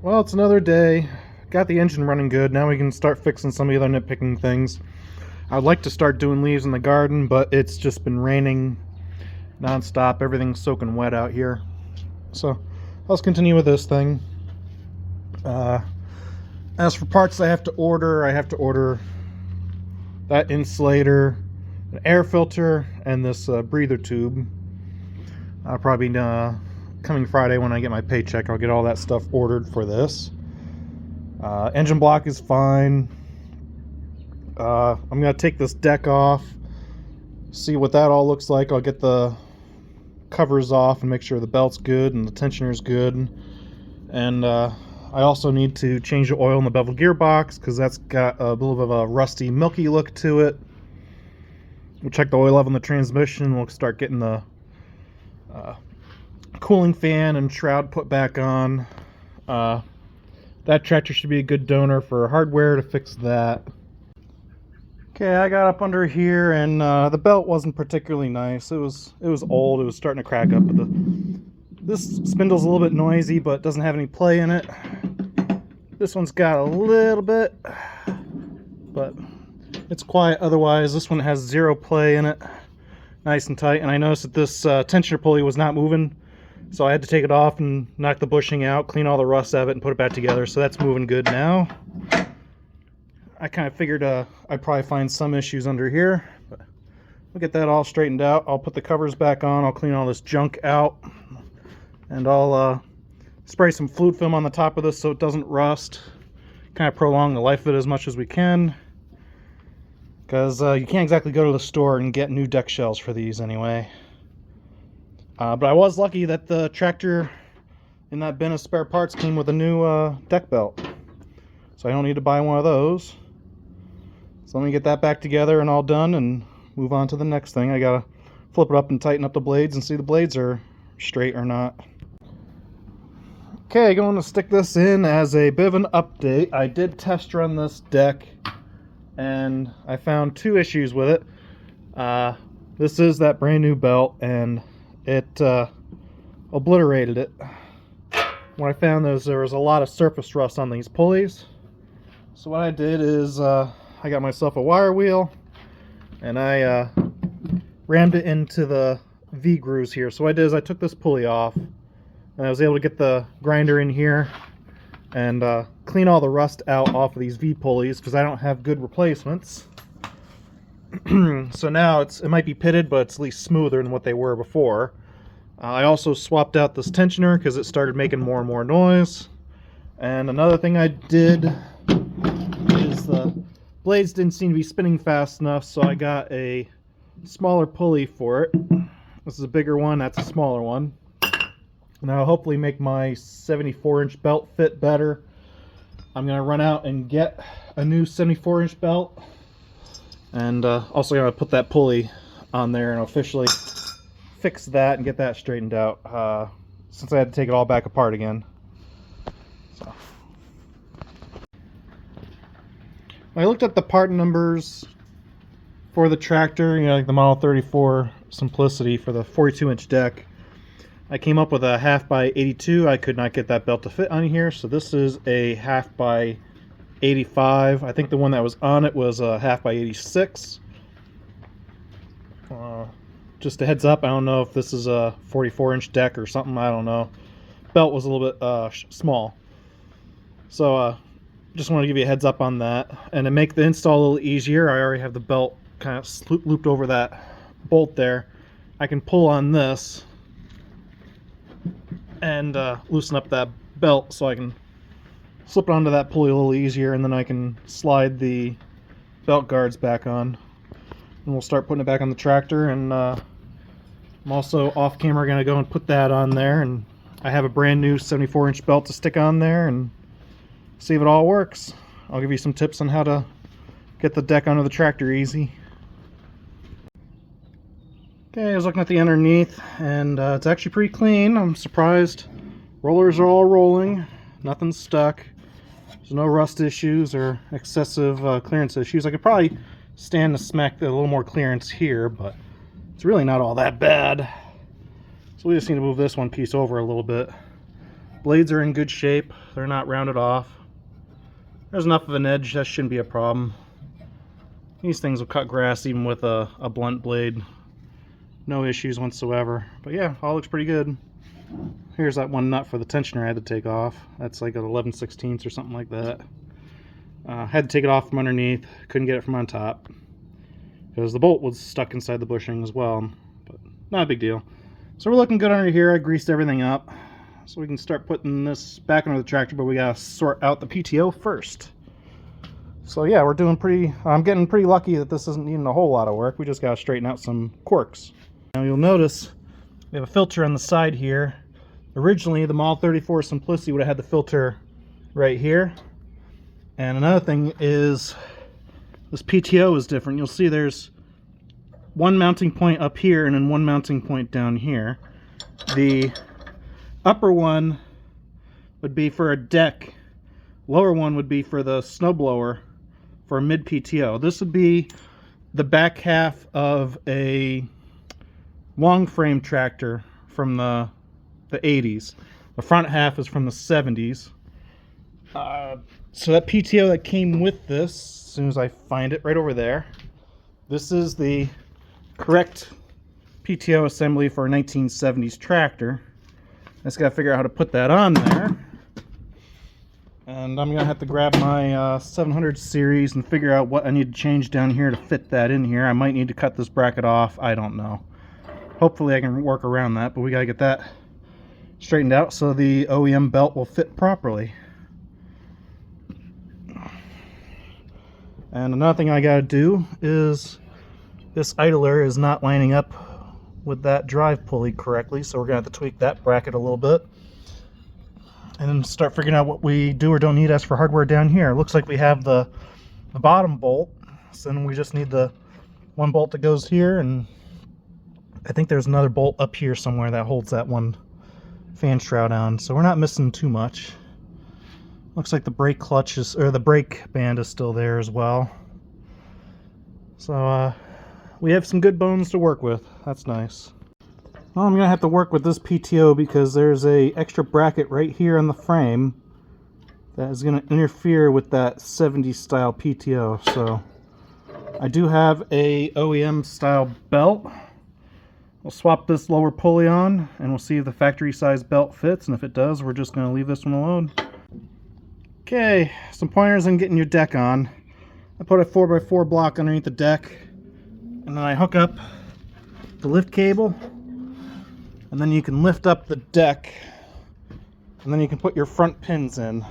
Well, it's another day. Got the engine running good. Now we can start fixing some of the other nitpicking things. I'd like to start doing leaves in the garden, but it's just been raining non-stop. Everything's soaking wet out here. So let's continue with this thing. As for parts I have to order that insulator, an air filter, and this breather tube. Probably coming Friday when I get my paycheck, I'll get all that stuff ordered for this. Engine block is fine. I'm going to take this deck off, see what that all looks like. I'll get the covers off and make sure the belt's good and the tensioner's good. And I also need to change the oil in the bevel gearbox because that's got a little bit of a rusty, milky look to it. We'll check the oil level in the transmission. We'll start getting the cooling fan and shroud put back on. That tractor should be a good donor for hardware to fix that. Okay, I got up under here and the belt wasn't particularly nice. It was old. It was starting to crack up. But this spindle's a little bit noisy, but doesn't have any play in it. This one's got a little bit, but it's quiet. Otherwise, this one has zero play in it. Nice and tight. And I noticed that this tensioner pulley was not moving, so I had to take it off and knock the bushing out, clean all the rust out of it, and put it back together. So that's moving good now. I kind of figured I'd probably find some issues under here, but we'll get that all straightened out. I'll put the covers back on. I'll clean all this junk out, and I'll spray some fluid film on the top of this so it doesn't rust. Kind of prolong the life of it as much as we can, because you can't exactly go to the store and get new deck shells for these anyway. But I was lucky that the tractor in that bin of spare parts came with a new deck belt, so I don't need to buy one of those. So let me get that back together and all done and move on to the next thing. I gotta flip it up and tighten up the blades and see the blades are straight or not. Okay, going to stick this in as a bit of an update. I did test run this deck and I found two issues with it. This is that brand new belt and it obliterated it. What I found is there was a lot of surface rust on these pulleys. So what I did is I got myself a wire wheel and I rammed it into the V grooves here. So what I did is I took this pulley off and I was able to get the grinder in here and clean all the rust out off of these V pulleys because I don't have good replacements. So now it might be pitted, but it's at least smoother than what they were before. I also swapped out this tensioner because it started making more and more noise. And another thing I did is the blades didn't seem to be spinning fast enough, so I got a smaller pulley for it. This is a bigger one, that's a smaller one. And that'll hopefully make my 74-inch belt fit better. I'm going to run out and get a new 74-inch belt. And also going to put that pulley on there and officially fix that and get that straightened out, since I had to take it all back apart again. So I looked at the part numbers for the tractor, you know, like the Model 34 Simplicity for the 42-inch deck. I came up with a 1/2 by 82. I could not get that belt to fit on here, so this is a 1/2 by 85. I think the one that was on it was a 1/2 by 86. Just a heads up, I don't know if this is a 44-inch deck or something, I don't know. Belt was a little bit small. So just want to give you a heads up on that. And to make the install a little easier, I already have the belt kind of looped over that bolt there. I can pull on this and loosen up that belt so I can slip it onto that pulley a little easier, and then I can slide the belt guards back on. And we'll start putting it back on the tractor, and I'm also off camera going to go and put that on there, and I have a brand new 74-inch belt to stick on there and see if it all works. I'll give you some tips on how to get the deck onto the tractor easy. Okay, I was looking at the underneath, and it's actually pretty clean. I'm surprised. Rollers are all rolling, nothing's stuck. There's no rust issues or excessive clearance issues. I could probably stand to smack a little more clearance here, but it's really not all that bad. So we just need to move this one piece over a little bit. Blades are in good shape. They're not rounded off. There's enough of an edge, that shouldn't be a problem. These things will cut grass even with a blunt blade. No issues whatsoever. But yeah, all looks pretty good. Here's that one nut for the tensioner I had to take off. That's like an 11/16 or something like that. Had to take it off from underneath. Couldn't get it from on top because the bolt was stuck inside the bushing as well. But not a big deal. So we're looking good under here. I greased everything up so we can start putting this back under the tractor, but we gotta sort out the PTO first. So yeah, we're doing pretty, I'm getting pretty lucky that this isn't needing a whole lot of work. We just gotta straighten out some quirks. Now you'll notice we have a filter on the side here. Originally the Model 34 Simplicity would have had the filter right here. And another thing is this PTO is different. You'll see there's one mounting point up here and then one mounting point down here. The upper one would be for a deck, lower one would be for the snowblower for a mid PTO. This would be the back half of a long frame tractor from the 80s. The front half is from the 70s. So that PTO that came with this, as soon as I find it, right over there, this is the correct PTO assembly for a 1970s tractor. I just gotta figure out how to put that on there. And I'm gonna have to grab my 700 series and figure out what I need to change down here to fit that in here. I might need to cut this bracket off, I don't know. Hopefully I can work around that, but we gotta get that straightened out so the OEM belt will fit properly. And another thing I gotta do is this idler is not lining up with that drive pulley correctly, so we're gonna have to tweak that bracket a little bit and then start figuring out what we do or don't need as for hardware down here. It looks like we have the bottom bolt, so then we just need the one bolt that goes here, and I think there's another bolt up here somewhere that holds that one fan shroud on, so we're not missing too much. Looks like the brake clutch is, or the brake band is still there as well. So we have some good bones to work with. That's nice. Well, I'm gonna have to work with this PTO because there's a extra bracket right here on the frame that is gonna interfere with that 70s style PTO. So I do have a OEM style belt. We'll swap this lower pulley on and we'll see if the factory size belt fits, and if it does, we're just gonna leave this one alone. Okay, some pointers on getting your deck on. I put a 4x4 block underneath the deck, and then I hook up the lift cable, and then you can lift up the deck, and then you can put your front pins in.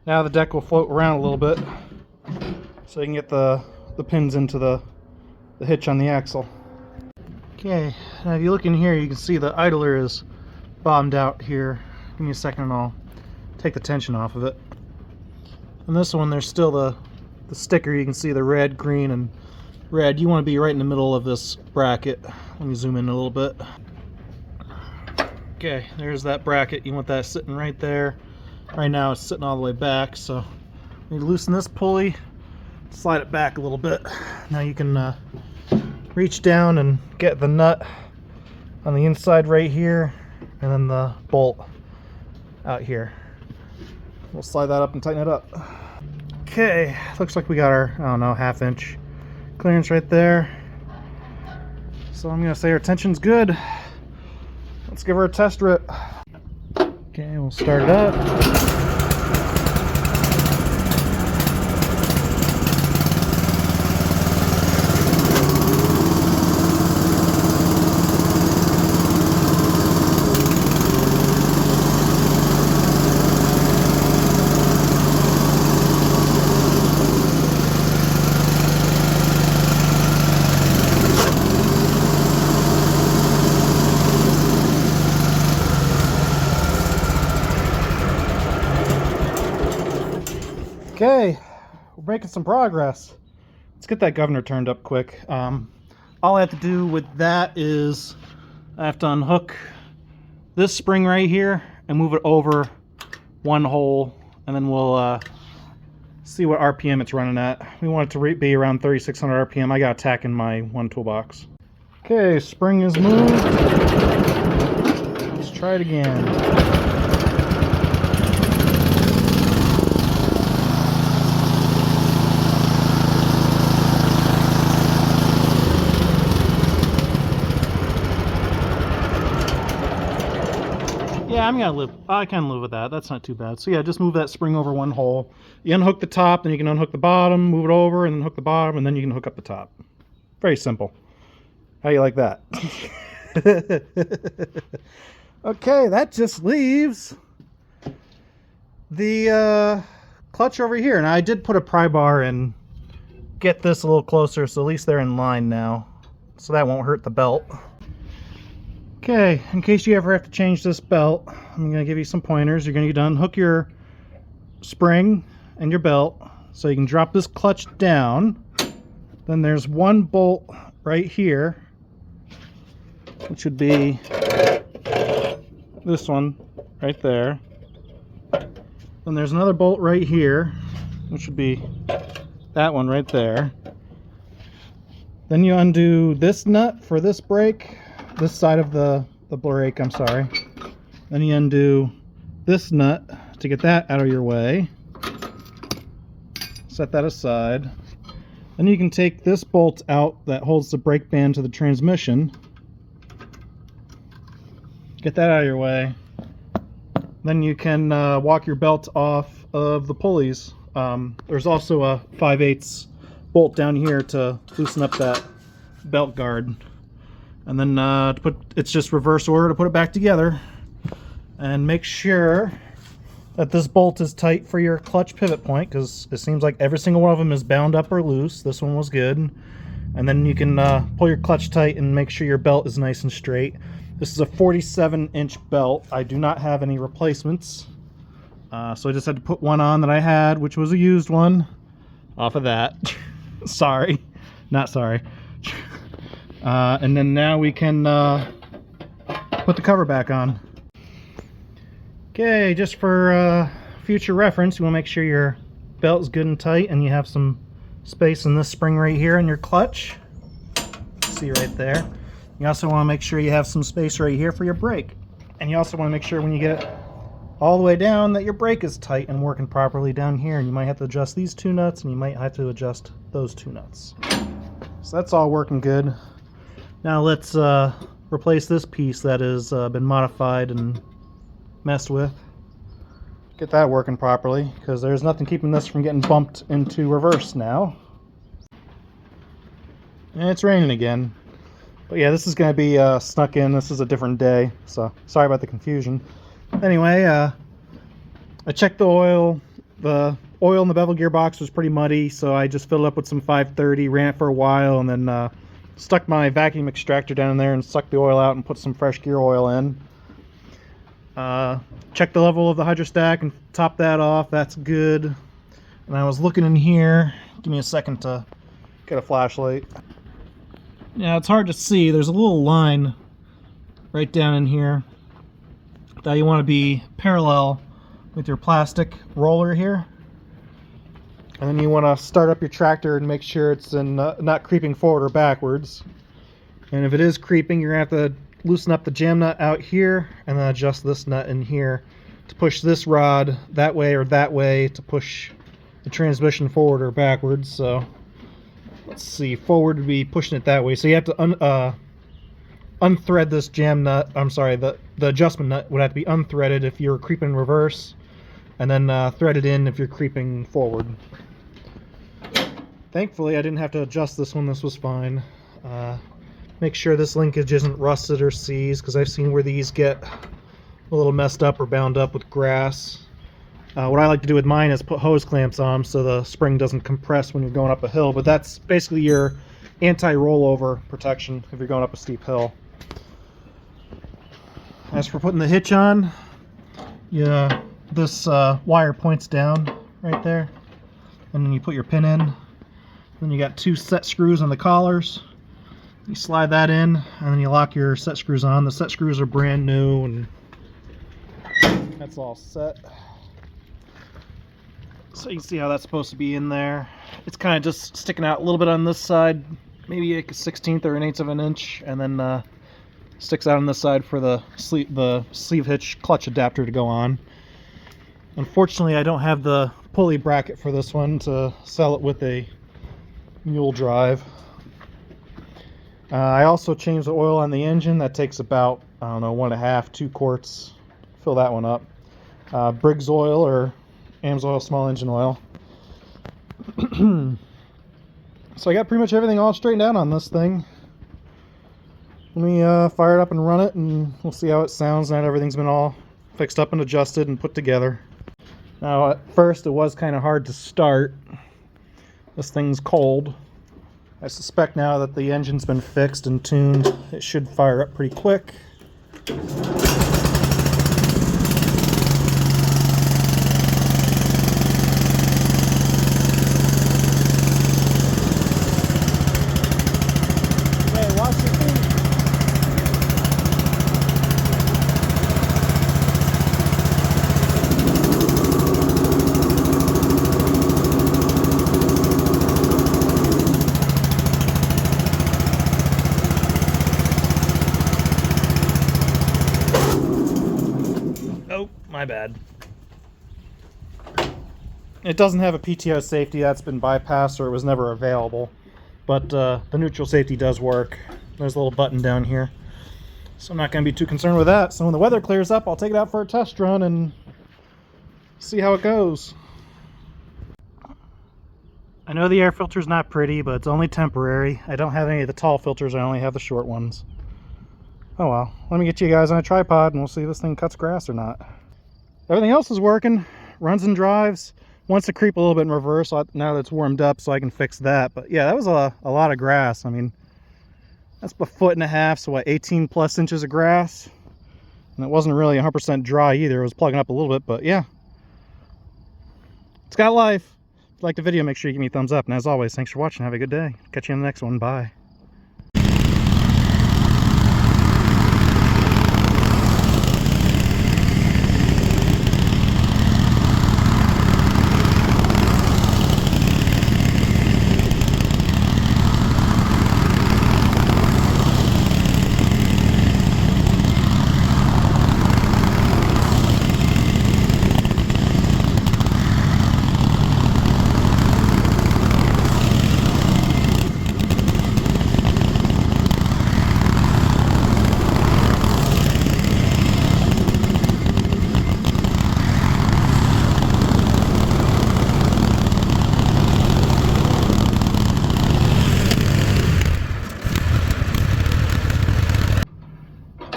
Now the deck will float around a little bit, so you can get the pins into the hitch on the axle. Okay, now if you look in here, you can see the idler is bottomed out here. Give me a second and I'll take the tension off of it. And this one, there's still the sticker. You can see the red, green, and red. You want to be right in the middle of this bracket. Let me zoom in a little bit. Okay, there's that bracket. You want that sitting right there. Right now it's sitting all the way back, so you loosen this pulley, slide it back a little bit. Now you can reach down and get the nut on the inside right here, and then the bolt out here. We'll slide that up and tighten it up. Okay, looks like we got our, I don't know, 1/2 inch clearance right there. So I'm gonna say our tension's good. Let's give her a test rip. Okay, we'll start it up. Okay, we're making some progress. Let's get that governor turned up quick. All I have to do with that is I have to unhook this spring right here and move it over one hole, and then we'll see what RPM it's running at. We want it to be around 3600 RPM. I got a tack in my one toolbox. Okay, spring is moved. try it again. Yeah, I can live with that. That's not too bad. So yeah, just move that spring over one hole. You unhook the top, then you can unhook the bottom, move it over, and then hook the bottom, and then you can hook up the top. Very simple. How do you like that? Okay, that just leaves the clutch over here. Now I did put a pry bar and get this a little closer, so at least they're in line now. So that won't hurt the belt. Okay, in case you ever have to change this belt, I'm going to give you some pointers. You're going to unhook your spring and your belt so you can drop this clutch down. Then there's one bolt right here, which would be this one right there. Then there's another bolt right here, which would be that one right there. Then you undo this nut for this brake. This side of the brake, I'm sorry. Then you undo this nut to get that out of your way. Set that aside. Then you can take this bolt out that holds the brake band to the transmission. Get that out of your way. Then you can walk your belt off of the pulleys. There's also a 5/8 bolt down here to loosen up that belt guard. And then it's just reverse order to put it back together. And make sure that this bolt is tight for your clutch pivot point, because it seems like every single one of them is bound up or loose. This one was good. And then you can pull your clutch tight and make sure your belt is nice and straight. This is a 47-inch belt. I do not have any replacements. So I just had to put one on that I had, which was a used one, off of that. Sorry. Not sorry. And then now we can put the cover back on. Okay, just for future reference, you want to make sure your belt is good and tight and you have some space in this spring right here in your clutch. See right there. You also want to make sure you have some space right here for your brake. And you also want to make sure when you get it all the way down that your brake is tight and working properly down here. And you might have to adjust these two nuts, and you might have to adjust those two nuts. So that's all working good. Now let's replace this piece that has been modified and messed with. Get that working properly, because there's nothing keeping this from getting bumped into reverse now. And it's raining again. But yeah, this is going to be snuck in. This is a different day, so sorry about the confusion. Anyway, I checked the oil. The oil in the bevel gearbox was pretty muddy, so I just filled up with some 530, ran it for a while, and then stuck my vacuum extractor down in there and sucked the oil out and put some fresh gear oil in. Checked the level of the hydrostack and topped that off. That's good. And I was looking in here. Give me a second to get a flashlight. Yeah, it's hard to see. There's a little line right down in here that you want to be parallel with your plastic roller here. And then you want to start up your tractor and make sure it's not creeping forward or backwards. And if it is creeping, you're going to have to loosen up the jam nut out here and then adjust this nut in here to push this rod that way or that way to push the transmission forward or backwards. So let's see, forward would be pushing it that way. So you have to unthread this jam nut. I'm sorry, the adjustment nut would have to be unthreaded if you're creeping in reverse, and then threaded in if you're creeping forward. Thankfully, I didn't have to adjust this one. This was fine. Make sure this linkage isn't rusted or seized, because I've seen where these get a little messed up or bound up with grass. What I like to do with mine is put hose clamps on them so the spring doesn't compress when you're going up a hill, but that's basically your anti-rollover protection if you're going up a steep hill. As for putting the hitch on, this wire points down right there, and then you put your pin in. Then you got two set screws on the collars. You slide that in, and then you lock your set screws on. The set screws are brand new, and that's all set. So you can see how that's supposed to be in there. It's kind of just sticking out a little bit on this side, maybe like a 1/16 or 1/8 of an inch, and then Sticks out on this side for the sleeve hitch clutch adapter to go on. Unfortunately, I don't have the pulley bracket for this one to sell it with a mule drive. I also changed the oil on the engine. That takes about, I don't know, 1.5, 2 quarts. Fill that one up. Briggs oil or AMSOIL small engine oil. So I got pretty much everything all straightened out on this thing. Let me fire it up and run it, and we'll see how it sounds now that everything's been all fixed up and adjusted and put together. Now, at first it was kind of hard to start. This thing's cold. I suspect now that the engine's been fixed and tuned, it should fire up pretty quick. Oh, my bad. It doesn't have a PTO safety. That's been bypassed or it was never available. But the neutral safety does work. There's a little button down here. So I'm not going to be too concerned with that. So when the weather clears up, I'll take it out for a test run and see how it goes. I know the air filter's not pretty, but it's only temporary. I don't have any of the tall filters. I only have the short ones. Oh well, let me get you guys on a tripod and we'll see if this thing cuts grass or not. Everything else is working, runs and drives. Wants to creep a little bit in reverse now that it's warmed up so I can fix that. But yeah, that was a lot of grass. I mean, that's a 1.5 feet, so what, 18 plus inches of grass? And it wasn't really 100% dry either. It was plugging up a little bit, but yeah. It's got life. If you liked the video, make sure you give me a thumbs up. And as always, thanks for watching. Have a good day. Catch you on the next one. Bye.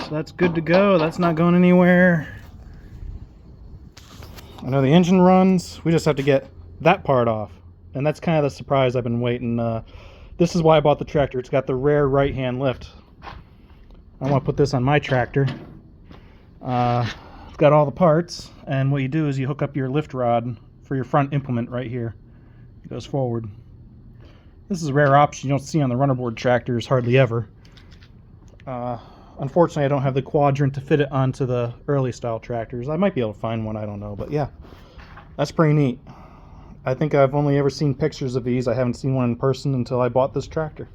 So that's good to go. That's not going anywhere. I know the engine runs. We just have to get that part off. And that's kind of the surprise I've been waiting. This is why I bought the tractor. It's got the rare right-hand lift. I want to put this on my tractor. It's got all the parts. And what you do is you hook up your lift rod for your front implement right here. It goes forward. This is a rare option you don't see on the runnerboard tractors hardly ever. Unfortunately, I don't have the quadrant to fit it onto the early style tractors. I might be able to find one, I don't know, but yeah, that's pretty neat. I think I've only ever seen pictures of these. I haven't seen one in person until I bought this tractor.